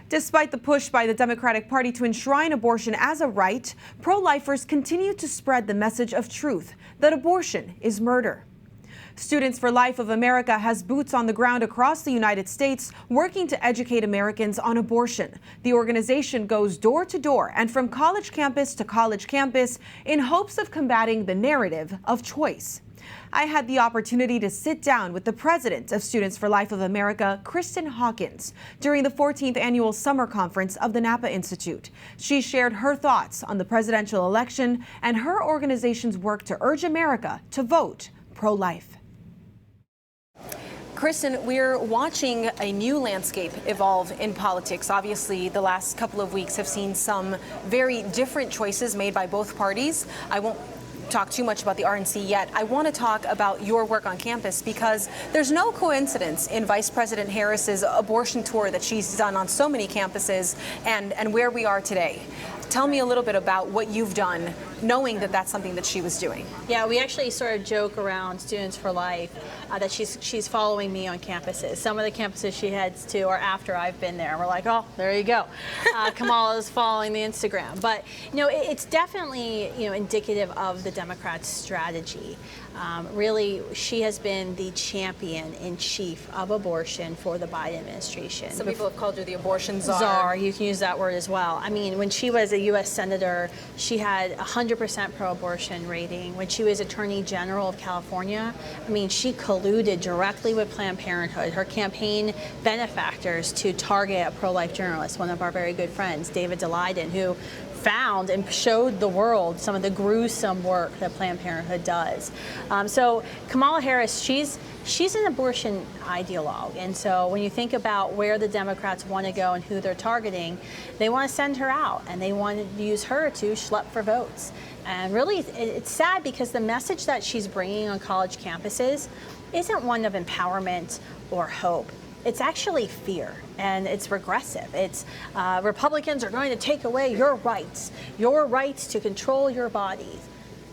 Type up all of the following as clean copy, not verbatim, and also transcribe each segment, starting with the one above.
Despite the push by the Democratic Party to enshrine abortion as a right, pro-lifers continue to spread the message of truth that abortion is murder. Students for Life of America has boots on the ground across the United States working to educate Americans on abortion. The organization goes door to door and from college campus to college campus in hopes of combating the narrative of choice. I had the opportunity to sit down with the president of Students for Life of America, Kristan Hawkins, during the 14th annual summer conference of the Napa Institute. She shared her thoughts on the presidential election and her organization's work to urge America to vote pro-life. Kristan, we're watching a new landscape evolve in politics. Obviously, the last couple of weeks have seen some very different choices made by both parties. I won't talk too much about the RNC yet. I want to talk about your work on campus because there's no coincidence in Vice President Harris's abortion tour that she's done on so many campuses and where we are today. Tell me a little bit about what you've done, knowing that that's something that she was doing. Yeah, we actually sort of joke around Students for Life that she's following me on campuses. Some of the campuses she heads to are after I've been there. We're like, oh, there you go. Kamala's following the Instagram. But, you know, it's definitely, you know, indicative of the Democrats' strategy. Really, she has been the champion in chief of abortion for the Biden administration. Some people have called her the abortion czar. Czar, you can use that word as well. I mean, when she was a U.S. Senator, she had 100% pro-abortion rating. When she was Attorney General of California, I mean, she colluded directly with Planned Parenthood, her campaign benefactors, to target a pro-life journalist, one of our very good friends, David Daleiden, who found and showed the world some of the gruesome work that Planned Parenthood does. So Kamala Harris, she's an abortion ideologue, and so when you think about where the Democrats want to go and who they're targeting, they want to send her out and they want to use her to schlep for votes. And really, it's sad because the message that she's bringing on college campuses isn't one of empowerment or hope. It's actually fear, and it's regressive. It's Republicans are going to take away your rights to control your bodies.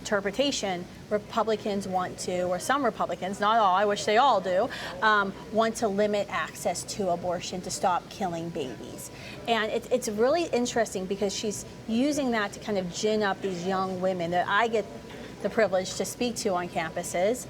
Interpretation, Republicans want to, or some Republicans, not all, I wish they all do, want to limit access to abortion to stop killing babies. And it's really interesting because she's using that to kind of gin up these young women that I get the privilege to speak to on campuses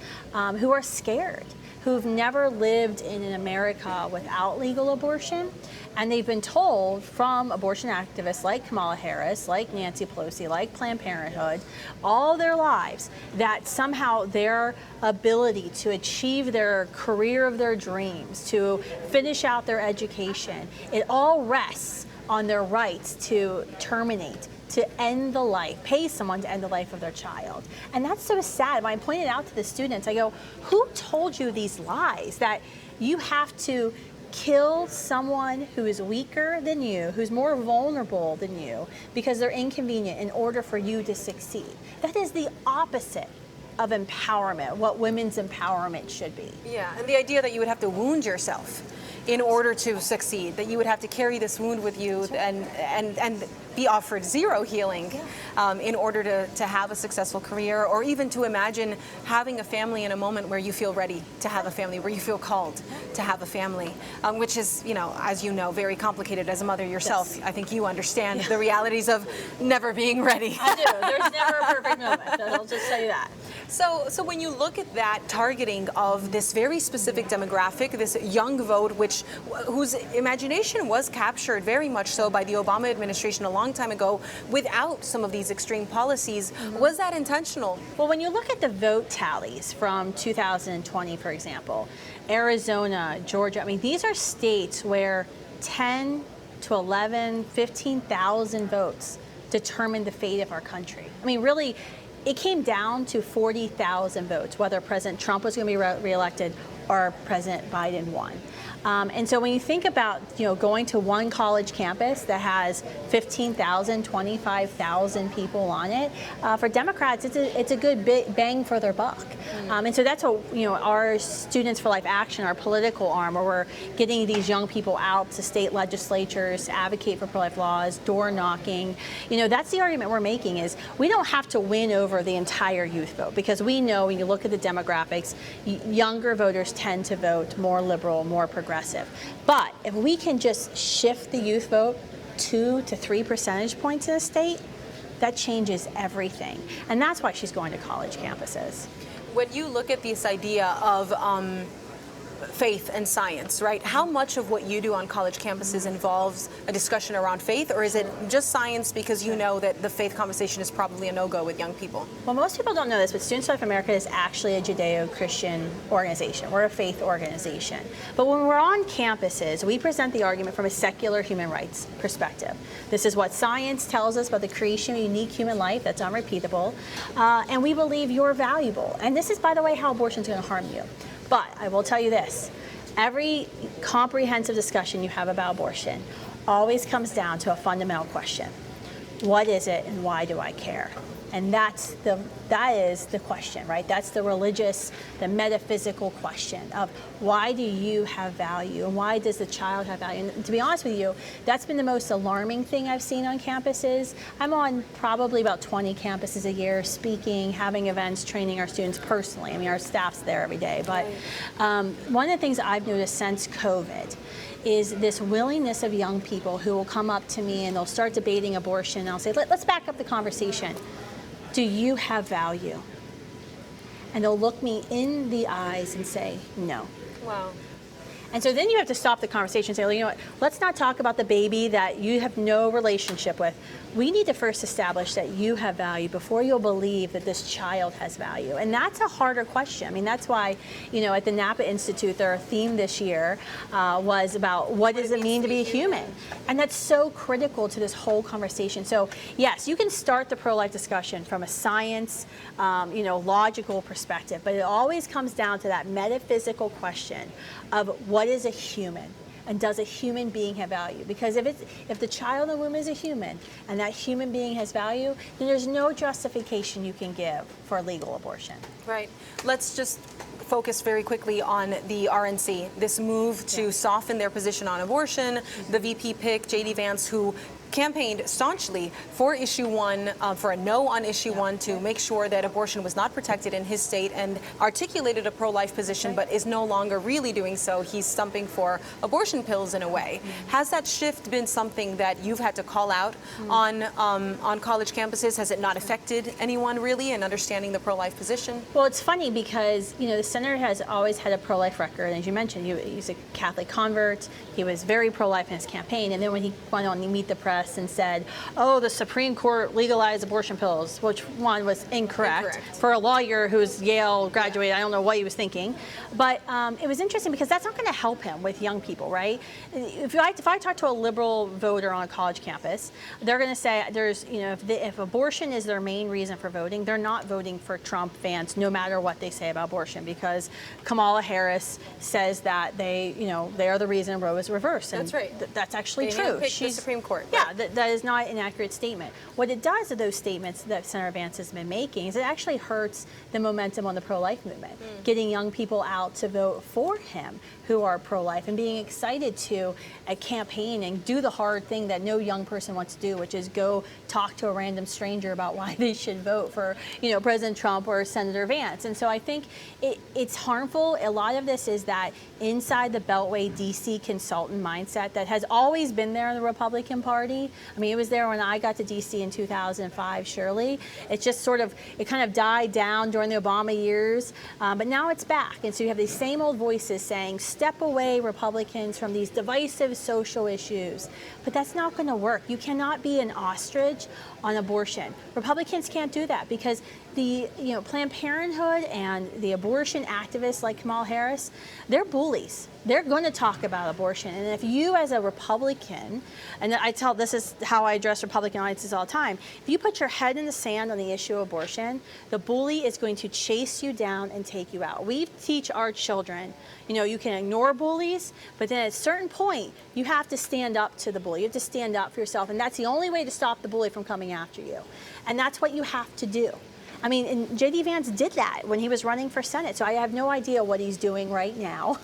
who are scared, who've never lived in an America without legal abortion, and they've been told from abortion activists like Kamala Harris, like Nancy Pelosi, like Planned Parenthood, all their lives, that somehow their ability to achieve their career of their dreams, to finish out their education, it all rests on their rights to terminate, to end the life, pay someone to end the life of their child. And that's so sad. When I pointed out to the students, I go, who told you these lies that you have to kill someone who is weaker than you, who's more vulnerable than you, because they're inconvenient in order for you to succeed? That is the opposite of empowerment, what women's empowerment should be. Yeah, and the idea that you would have to wound yourself in order to succeed, that you would have to carry this wound with you and be offered zero healing in order to have a successful career, or even to imagine having a family in a moment where you feel ready to have a family, where you feel called to have a family, which is, you know, as you know, very complicated as a mother yourself. Yes. I think you understand the realities of never being ready. I do. There's never a perfect moment. I'll just say that. So when you look at that targeting of this very specific demographic, this young vote, whose imagination was captured very much so by the Obama administration a long time ago without some of these extreme policies, was that intentional? Well, when you look at the vote tallies from 2020, for example, Arizona, Georgia, I mean, these are states where 10 to 11, 15,000 votes determined the fate of our country. I mean, really, it came down to 40,000 votes, whether President Trump was going to be reelected or President Biden won. And so when you think about, you know, going to one college campus that has 15,000, 25,000 people on it, for Democrats, it's a good bang for their buck. And so that's what, you know, our Students for Life Action, our political arm, where we're getting these young people out to state legislatures, to advocate for pro-life laws, door knocking. You know, that's the argument we're making, is we don't have to win over the entire youth vote, because we know when you look at the demographics, younger voters tend to vote more liberal, more progressive. progressive. But if we can just shift the youth vote 2 to 3 percentage points in the state, that changes everything. And that's why she's going to college campuses. When you look at this idea of faith and science, right? How much of what you do on college campuses involves a discussion around faith, or is it just science because you know that the faith conversation is probably a no-go with young people? Well, most people don't know this, but Students for Life America is actually a Judeo-Christian organization. We're a faith organization. But when we're on campuses, we present the argument from a secular human rights perspective. This is what science tells us about the creation of unique human life that's unrepeatable, and we believe you're valuable. And this is, by the way, how abortion is going to harm you. But I will tell you this, every comprehensive discussion you have about abortion always comes down to a fundamental question. What is it and why do I care? And that is the question, right? That's the religious, the metaphysical question of why do you have value and why does the child have value? And to be honest with you, that's been the most alarming thing I've seen on campuses. I'm on probably about 20 campuses a year, speaking, having events, training our students personally. I mean, our staff's there every day. But one of the things I've noticed since COVID is this willingness of young people who will come up to me and they'll start debating abortion. And I'll say, let's back up the conversation. Do you have value? And they'll look me in the eyes and say, no. Wow. And so then you have to stop the conversation and say, well, you know what, let's not talk about the baby that you have no relationship with. We need to first establish that you have value before you'll believe that this child has value. And that's a harder question. I mean, that's why, you know, at the Napa Institute, their theme this year was about what does it mean to be a human? And that's so critical to this whole conversation. So yes, you can start the pro-life discussion from a science, you know, logical perspective, but it always comes down to that metaphysical question of what is a human? And does a human being have value? Because if the child in the womb is a human and that human being has value, then there's no justification you can give for legal abortion. Right. Let's just focus very quickly on the RNC, this move to soften their position on abortion. The VP pick, J.D. Vance, who campaigned staunchly for issue 1, for a no on issue 1, to make sure that abortion was not protected in his state, and articulated a pro-life position, but is no longer really doing so. He's stumping for abortion pills in a way. Has that shift been something that you've had to call out on college campuses? Has it not affected anyone really in understanding the pro-life position? Well, it's funny because, you know, the senator has always had a pro-life record. As you mentioned, he's a Catholic convert. He was very pro-life in his campaign. And then when he went on to meet the press and said, oh, the Supreme Court legalized abortion pills, which one was incorrect. For a lawyer who's Yale graduated, I don't know what he was thinking. But it was interesting because that's not going to help him with young people, right? If I talk to a liberal voter on a college campus, they're going to say there's, you know, if abortion is their main reason for voting, they're not voting for Trump, Vance, no matter what they say about abortion, because Kamala Harris says that they are the reason Roe is reversed. And that's right. That's actually they true. She's the Supreme Court. Yeah. That is not an accurate statement. What it does to those statements that Senator Vance has been making is it actually hurts the momentum on the pro-life movement, getting young people out to vote for him who are pro-life and being excited to campaign and do the hard thing that no young person wants to do, which is go talk to a random stranger about why they should vote for, you know, President Trump or Senator Vance. And so I think it's harmful. A lot of this is that inside the Beltway DC consultant mindset that has always been there in the Republican Party. I mean, it was there when I got to DC in 2005, surely. It just it kind of died down during the Obama years, but now it's back. And so you have these same old voices saying, step away, Republicans, from these divisive social issues. But that's not going to work. You cannot be an ostrich on abortion. Republicans can't do that because the Planned Parenthood and the abortion activists like Kamala Harris, they're bullies. They're going to talk about abortion. And if you as a Republican, and this is how I address Republican audiences all the time, if you put your head in the sand on the issue of abortion, the bully is going to chase you down and take you out. We teach our children, you can ignore bullies, but then at a certain point, you have to stand up to the bully. You have to stand up for yourself. And that's the only way to stop the bully from coming after you. And that's what you have to do. I mean, and J.D. Vance did that when he was running for Senate. So I have no idea what he's doing right now.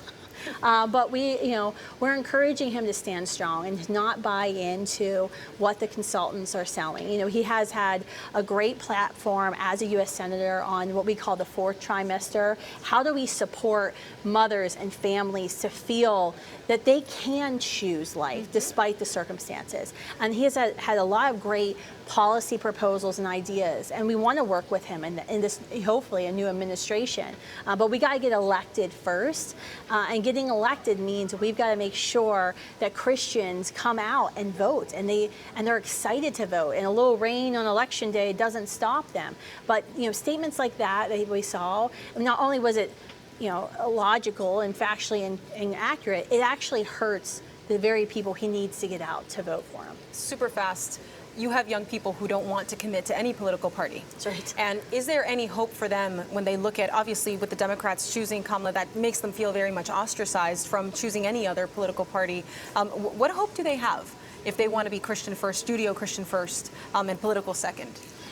But we're encouraging him to stand strong and not buy into what the consultants are selling. He has had a great platform as a U.S. Senator on what we call the fourth trimester. How do we support mothers and families to feel that they can choose life despite the circumstances? And he has had a lot of great policy proposals and ideas, and we want to work with him in this, hopefully, a new administration. But we got to get elected first, and getting elected means we've got to make sure that Christians come out and vote, and they're excited to vote. And a little rain on election day doesn't stop them. But statements like that we saw, not only was it illogical and factually inaccurate, it actually hurts the very people he needs to get out to vote for him. Super fast. You have young people who don't want to commit to any political party. That's right. And is there any hope for them when they look at, obviously, with the Democrats choosing Kamala, that makes them feel very much ostracized from choosing any other political party? What hope do they have if they want to be Christian first, Judeo-Christian first, and political second?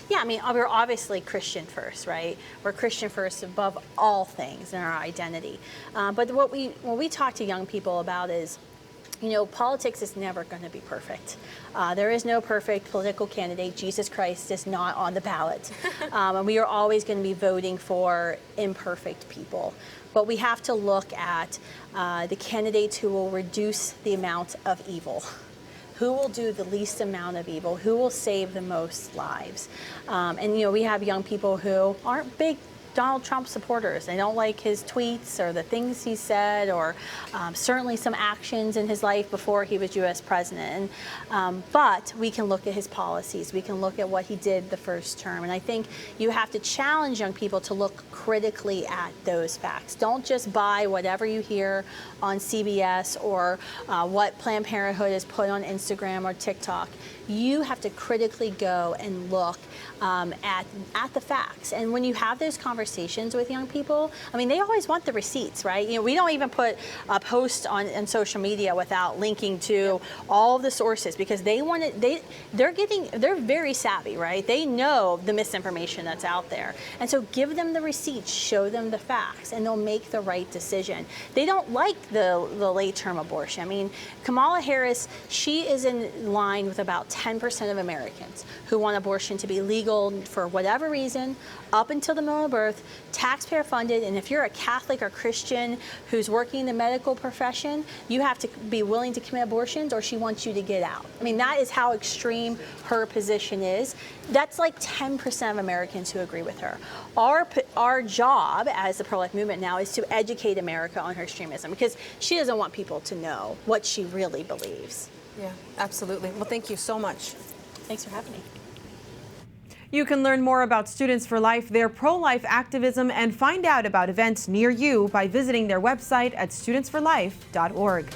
Yeah, we're obviously Christian first, right? We're Christian first above all things in our identity. But when we talk to young people about is, politics is never going to be perfect. There is no perfect political candidate. Jesus Christ is not on the ballot. And we are always going to be voting for imperfect people. But we have to look at the candidates who will reduce the amount of evil. Who will do the least amount of evil? Who will save the most lives? And we have young people who aren't big Donald Trump supporters. They don't like his tweets or the things he said, or certainly some actions in his life before he was U.S. president. But we can look at his policies. We can look at what he did the first term. And I think you have to challenge young people to look critically at those facts. Don't just buy whatever you hear on CBS or what Planned Parenthood has put on Instagram or TikTok. You have to critically go and look at the facts. And when you have those conversations with young people, they always want the receipts, right? We don't even put a post on social media without linking to all of the sources, because they want it. They're very savvy, right? They know the misinformation that's out there, and so give them the receipts, show them the facts, and they'll make the right decision. They don't like the late-term abortion. Kamala Harris, she is in line with about 10% of Americans who want abortion to be legal for whatever reason, up until the moment of birth, taxpayer funded, and if you're a Catholic or Christian who's working in the medical profession, you have to be willing to commit abortions, or she wants you to get out. That is how extreme her position is. That's like 10% of Americans who agree with her. Our job as the pro-life movement now is to educate America on her extremism, because she doesn't want people to know what she really believes. Yeah, absolutely. Well, thank you so much. Thanks for having me. You can learn more about Students for Life, their pro-life activism, and find out about events near you by visiting their website at studentsforlife.org.